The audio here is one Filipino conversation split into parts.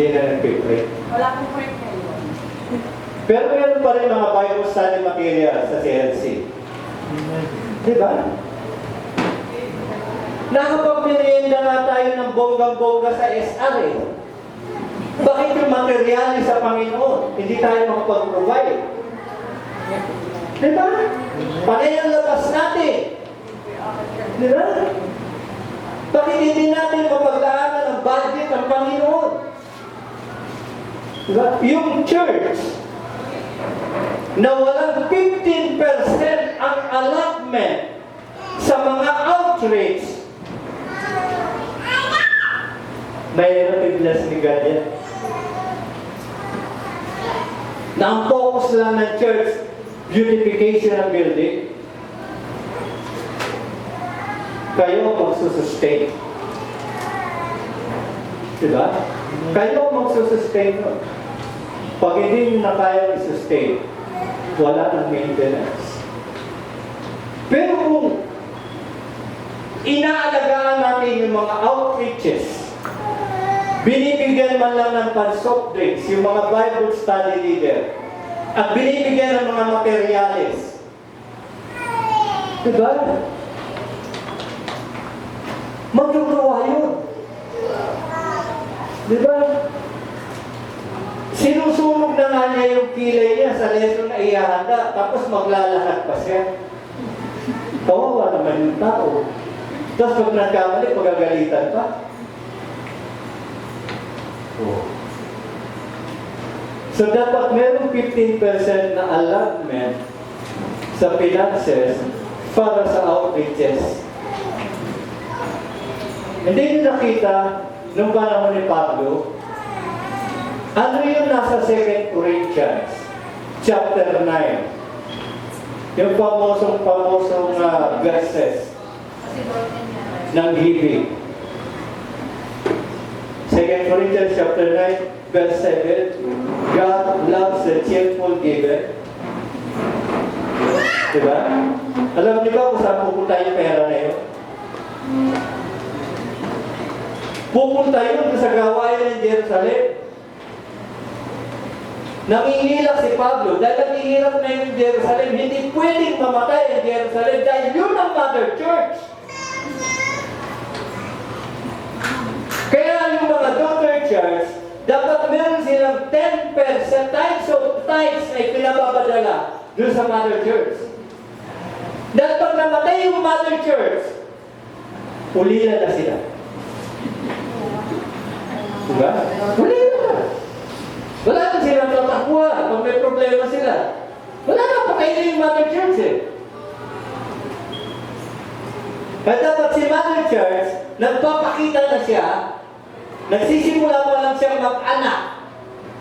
Hindi na nag-pray. Wala akong point ngayon. Pero meron pa rin mga Bible study material sa CLC. Di ba? Nakapag-merienda nga tayo ng bonggang-bongga sa SR eh. Bakit yung material sa Panginoon? Hindi tayo makapag-provide. Di ba? Panay ang labas natin. Di ba? Bakit hindi natin mapaglaanan ng budget ng Panginoon? Diba? Yung church na walang 15% ang allotment sa mga outreach, mayroon i-bless ni God yan. Na ang focus lang ng church, beautification ng building, kayo magsusustain. Diba? Kayo magsusustain nun. Pag hindi nyo na kaya i-sustain, wala ng maintenance. Pero kung inaalagaan natin yung mga outreaches, binibigyan man lang ng pan-soft drinks, yung mga Bible study leader, at binibigyan ng mga materyales, diba? Magtutuwa yun. Diba? Sinusunog na nga niya yung kilay niya sa lesson na ihahanda, tapos maglalahad pa siya. Kawawa naman yung tao. Tapos pag nagkamali, pagagalitan pa. Oh. So dapat merong 15% na allotment sa finances para sa outreaches. Hindi nyo nakita nung panahon ni Pablo, ano yung nasa 2 Corinthians chapter 9? Yung pamosong verses ng giving. 2 Corinthians chapter 9 verse 7, God loves the cheerful giver. Diba? Alam niyo ba kung saan pupunta yung pera na yun? Pupunta yun sa gawain ng Jerusalem. Nangingilak si Pablo dahil nangihirap na yung Jerusalem. Hindi pwedeng mamatay ang Jerusalem dahil yun ang mother church. Kaya yung mga daughter church, dapat meron silang 10% tithes na pinababadala doon sa mother church. Dahil pag namatay yung mother church, ulila na sila. Diba? Ulila na. Wala na silang tatakbuhan pag may problema sila. Wala na, patay na yung mother church eh. Kaya dapat si mother church, nagpapakita na siya, nagsisimula pa lang siya mag-anak.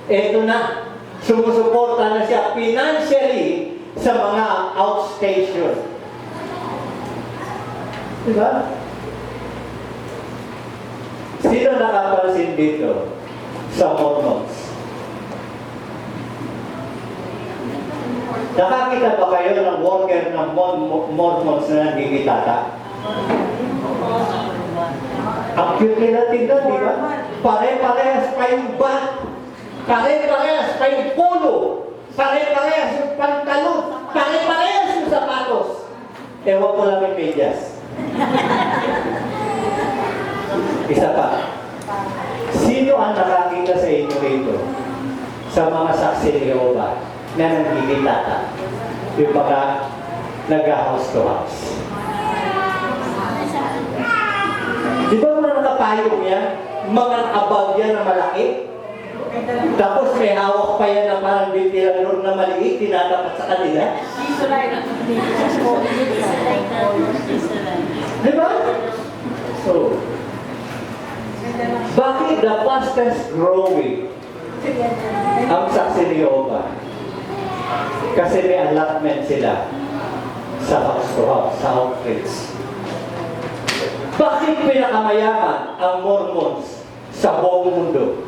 Eto na, sumusuporta na siya financially sa mga outstation. Diba? Sino nakapansin dito sa Mormons? Nakakita ba kayo ng worker ng Mormons na nangingitata? Ang cute nila tingnan, di ba? Pare-parehas pa yung bat, pare-parehas pa yung polo, pare-parehas yung pantalon, pare-parehas yung sapatos. Ewan ko lang yung medyas. Isa pa. Sino ang nakakita sa inyo rito sa mga saksi ni Jehovah na nangingitata? Yung mga nag-house to house. Di ba mga nakapayong yan? Mga abag yan na malaki? Tapos may hawak pa yan na parang ventilador na maliit, tinatapat sa kanila? Di ba? So, bakit the fastest growing ang saksi ni Jehovah? Kasi may allotment sila sa house to house, sa outreach. Bakit pinakamayaman ang Mormons sa buong mundo?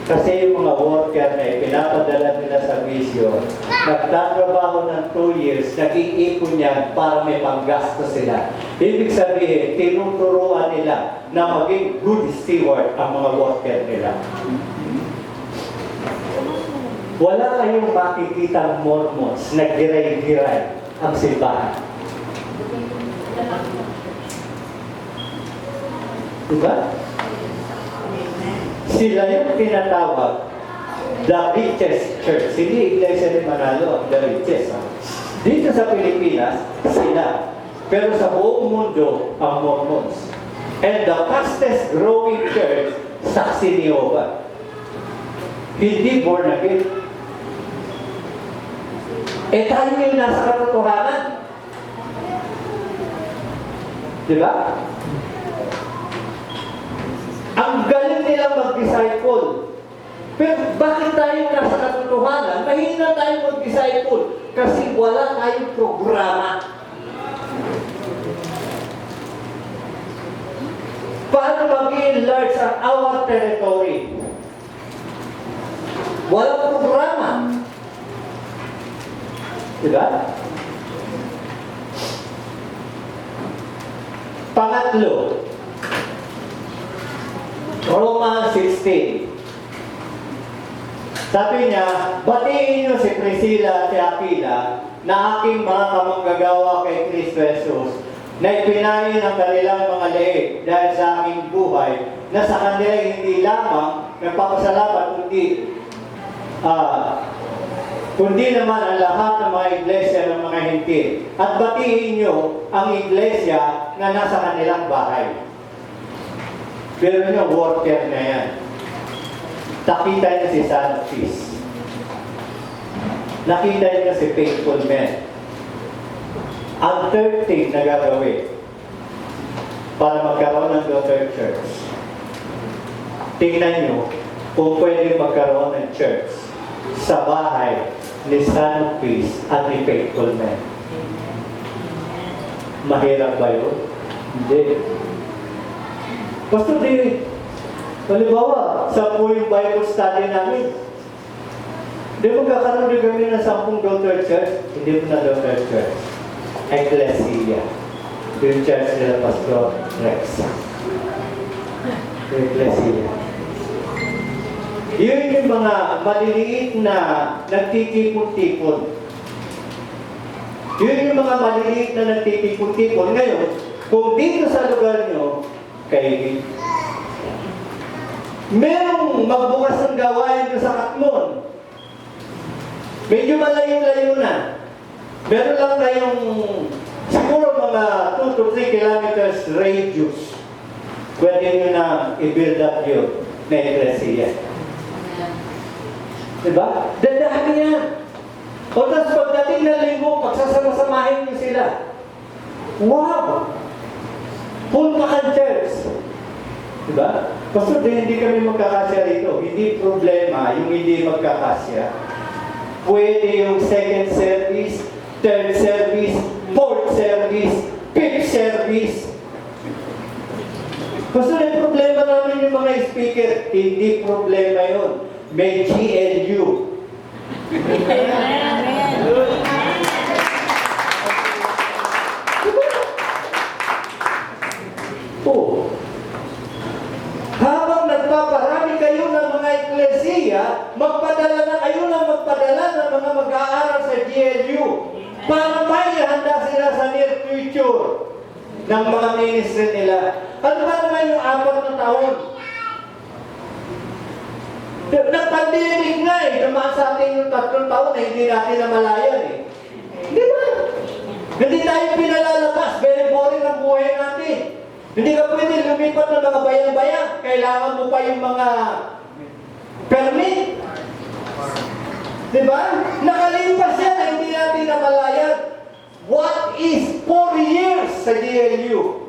Kasi yung mga worker na pinapadala nila sa bisyo, nagtatrabaho ng 2 years, nag-iipon yan para may panggasto sila. Ibig sabihin, tinuturuan nila na maging good steward ang mga worker nila. Wala kayong makikita Mormons na giray-giray ang simbahan. Diba? Sila yung tinatawag the richest church. Hindi Iglesia ni Manalo, the richest. Dito sa Pilipinas, sila. Pero sa buong mundo, ang Mormons. And the fastest growing church, Saksi ni Jehovah. Hindi born again. Tayo yung nasa katotohanan. Diba? Ang galing nilang mag-disciple. Pero bakit tayo nasa katotohanan? Mahina tayo mag-disciple kasi wala tayong programa. Paano mag-enlarge ang our territory? Walang programa. Diba? Pangatlo, Roma 16. Sabi niya, batiin niyo si Priscilla at si Aquila na aking mga kamanggagawa kay Kristo Jesus na ipinahin ang kanilang mga leeg dahil sa aking buhay na sa kanila hindi lamang nagpapasalamat kundi naman ang lahat ng mga iglesia ng mga hintil. At batiin niyo ang iglesia na nasa kanilang bahay. Pero yung worker na yan, nakita niya si Son of Peace. Nakita niya si Faithful Man. Ang third thing na gagawin para magkaroon ng daughter church, tingnan niyo kung pwede magkaroon ng church sa bahay ni Son of Peace at ni Faithful Man. Mahirap ba yun? Hindi. Pastor, halimbawa, 10 yung Bible study namin. Hindi magkakaroon din kami ng 10 daughter church. Hindi po na daughter church. Ecclesia. Yung church nila Pastor Rex. Ecclesia. Yun yung mga maliliit na nagtitipon-tipon. Yun yung mga maliliit na nagtitipon-tipon. Ngayon, kung dito sa lugar nyo, kayo, merong magbukas ng gawain doon sa Katmon. Medyo malayo-layo na. Meron lang kayong siguro mga 2 to 3 kilometers radius. Pwede nyo na i-build up yun na iglesia. Diba? Dandahan niya. O tapos pagdating ng linggo, pagsasama-samahin nyo sila. Wow! Full ka church. Diba? Pastor, hindi kami magkakasya rito. Hindi problema yung hindi magkakasya. Pwede yung second service, third service, fourth service, fifth service. Pastor, yung problema namin yung mga speaker. Hindi problema yun. May GLU. Oh. Habang nagpaparami kayo ng mga eklesiya, magpadala ng mga mag-aaral sa GLU para may handa sila sa near future ng mga ministry nila. Ano ba naman yung 4 na taon? Nag-pandemic nga dumaan sa atin yung 3 taon na hindi natin namalayan Di ba? Hindi tayo pinalalabas. Very boring ang buhay natin. Hindi ka pwede lumipat ng mga bayan-bayan. Kailangan mo pa yung mga permit. Diba? Nakalipas yan na hindi natin namalayan. What is 4 years sa GLU?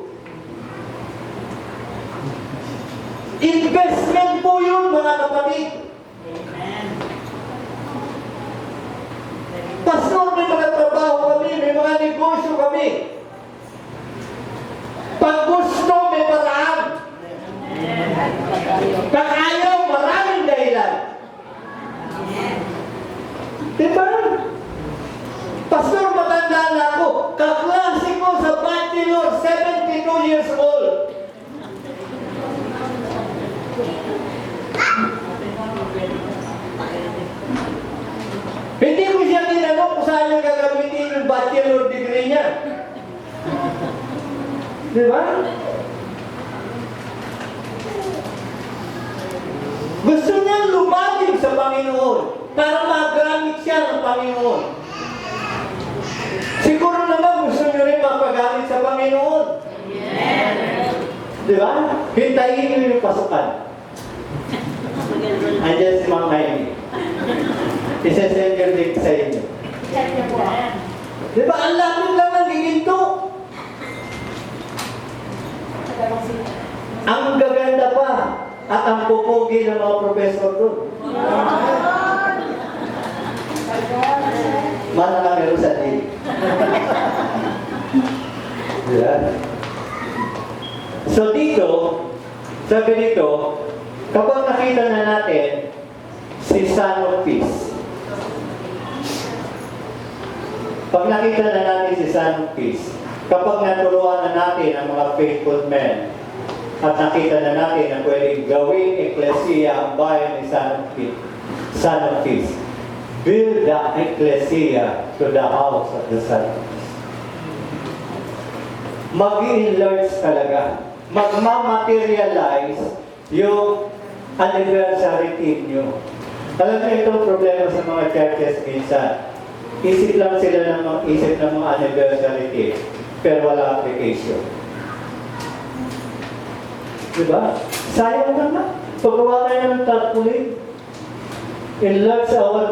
Investment po yun, mga kapatid. Pastor, may mga trabaho kami, may mga negosyo kami. Pag gusto, may paraan. Pag ayaw, maraming dahilan. ni Lord, 72 years old. Hindi ko siya tinanong kung saan niya gagamitin yung bachelor degree niya. Di ba? Gusto niya lumapit sa Panginoon para magamit siya ng Panginoon. Siguro naman gusto niyo rin mapagamit sa Panginoon. Di ba? Hintayin niyo yung pasukan. Andiyan si Ma'am Amy. Isasend yung link sa inyo. Di ba? Ang lapit lang ng giginto. Ang gaganda pa at ang pupugi ng mga professor doon. Mana ka meron sa din. Diba? So dito, sabi dito, kapag nakita na natin si Son of Peace, pag nakita na natin si Son of Peace, kapag naturuan na natin ang mga faithful men, at nakita na natin na pwedeng gawing eklesiya ang bayan ni Son of Peace, build the ecclesia to the house of the Son of Peace. Mag-i-enlarge talaga. Magmamaterialize yung anniversary team nyo. Alam niyo itong problema sa mga churches minsan. Isip lang sila ng mga anniversary team, pero wala application. Diba? Sayang naman. Pagawa kayo ng tarpaulin. Enlarge our